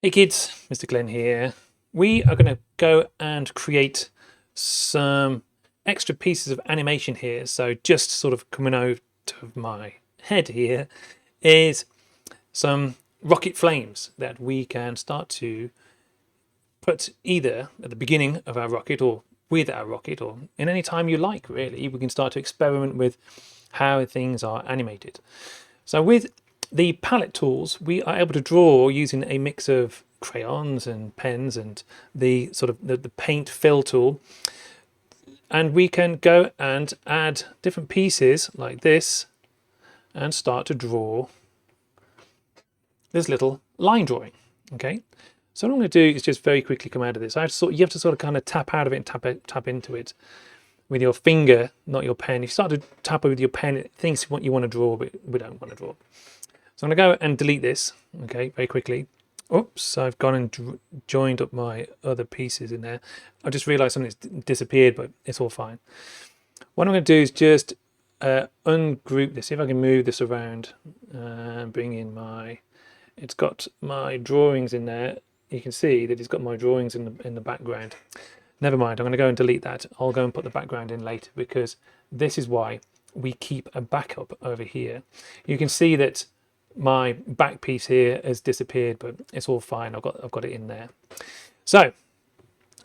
Hey kids, Mr. Glenn here. We are going to go and create some extra pieces of animation here. So just sort of coming out of my head here is some rocket flames that we can start to put either at the beginning of our rocket or with our rocket or in any time you like, really. We can start to experiment with how things are animated. So with the palette tools, we are able to draw using a mix of crayons and pens and the sort of the paint fill tool. And we can go and add different pieces like this and start to draw this little line drawing. Okay. So what I'm going to do is just very quickly come out of this. You have to sort of kind of tap out of it and tap into it with your finger, not your pen. If you start to tap it with your pen, it thinks what you want to draw, but we don't want to draw. So I'm going to go and delete this, okay, very quickly. Oops, I've gone and joined up my other pieces in there. I just realized something's disappeared, but it's all fine. What I'm going to do is just ungroup this, see if I can move this around and bring in it's got my drawings in there. You can see that it's got my drawings in the background. Never mind, I'm going to go and delete that. I'll go and put the background in later because this is why we keep a backup over here. You can see that my back piece here has disappeared, but it's all fine. I've got it in there. So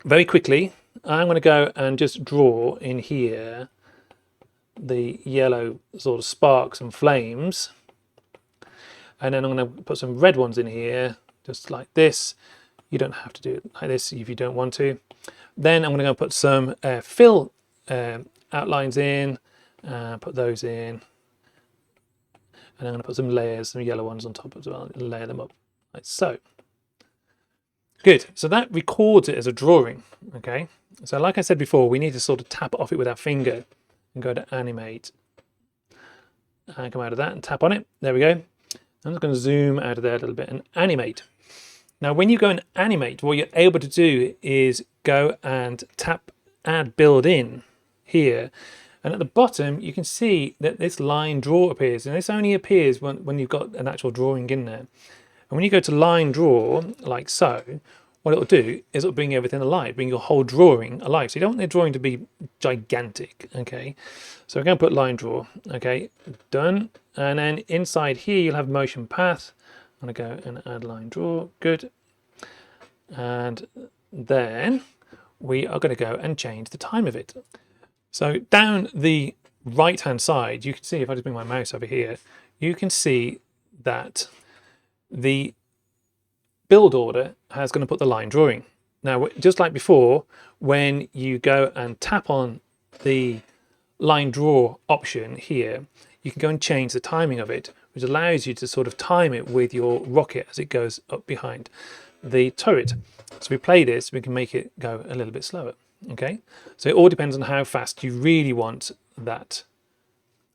very quickly, I'm going to go and just draw in here the yellow sort of sparks and flames, and then I'm going to put some red ones in here, just like this. You don't have to do it like this if you don't want to. Then I'm going to go and put some fill outlines in, put those in. And I'm going to put some layers, some yellow ones on top as well, and layer them up like so. Good, so that records it as a drawing, okay? So like I said before, we need to sort of tap off it with our finger and go to animate. And come out of that and tap on it, there we go. I'm just going to zoom out of there a little bit and animate. Now when you go and animate, what you're able to do is go and tap add build in here. And at the bottom, you can see that this line draw appears, and this only appears when you've got an actual drawing in there. And when you go to line draw, like so, what it'll do is it'll bring everything alive, bring your whole drawing alive. So you don't want the drawing to be gigantic, okay? So we're going to put line draw, okay, done. And then inside here, you'll have motion path. I'm going to go and add line draw, good. And then we are going to go and change the time of it. So down the right hand side, you can see, if I just bring my mouse over here, you can see that the build order is going to put the line drawing. Now, just like before, when you go and tap on the line draw option here, you can go and change the timing of it, which allows you to sort of time it with your rocket as it goes up behind the turret. So we play this, we can make it go a little bit slower. Okay, so it all depends on how fast you really want that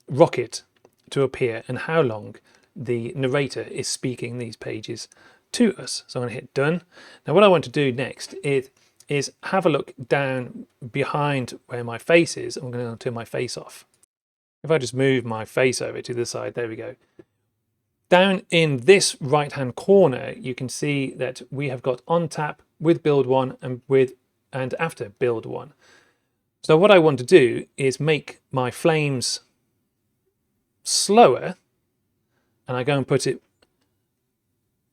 rocket to appear and how long the narrator is speaking these pages to us. So I'm going to hit done. Now what I want to do next is have a look down behind where my face is. I'm going to turn my face off. If I just move my face over to the side, there we go. Down in this right hand corner, you can see that we have got on tap with build one and after build one. So what I want to do is make my flames slower, and I go and put it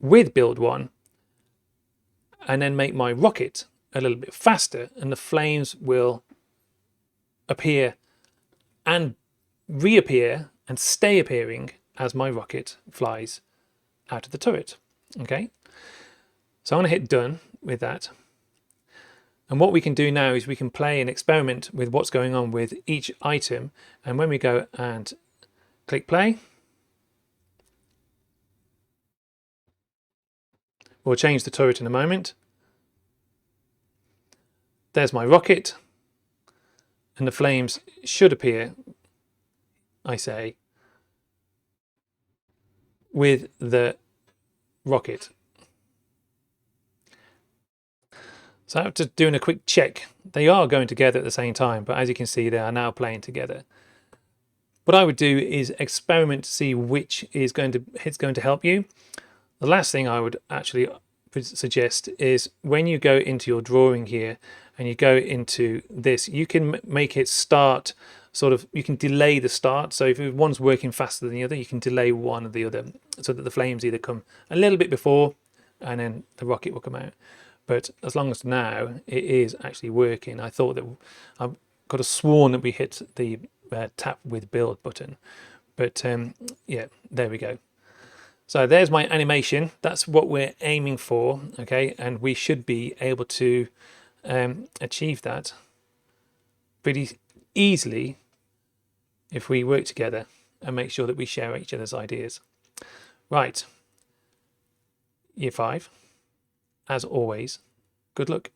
with build one, and then make my rocket a little bit faster, and the flames will appear and reappear and stay appearing as my rocket flies out of the turret. Okay, so I'm going to hit done with that. And what we can do now is we can play and experiment with what's going on with each item. And when we go and click play, we'll change the turret in a moment. There's my rocket, and the flames should appear, I say, with the rocket. So after doing a quick check, they are going together at the same time, but as you can see, they are now playing together. What I would do is experiment to see which is going to help you. The last thing I would actually suggest is when you go into your drawing here and you go into this, you can make it start sort of, you can delay the start. So if one's working faster than the other, you can delay one or the other so that the flames either come a little bit before and then the rocket will come out. But as long as now it is actually working, I thought that I could have sworn that we hit the tap with build button. But yeah, there we go. So there's my animation. That's what we're aiming for, okay? And we should be able to achieve that pretty easily if we work together and make sure that we share each other's ideas. Right, Year 5, as always, good luck.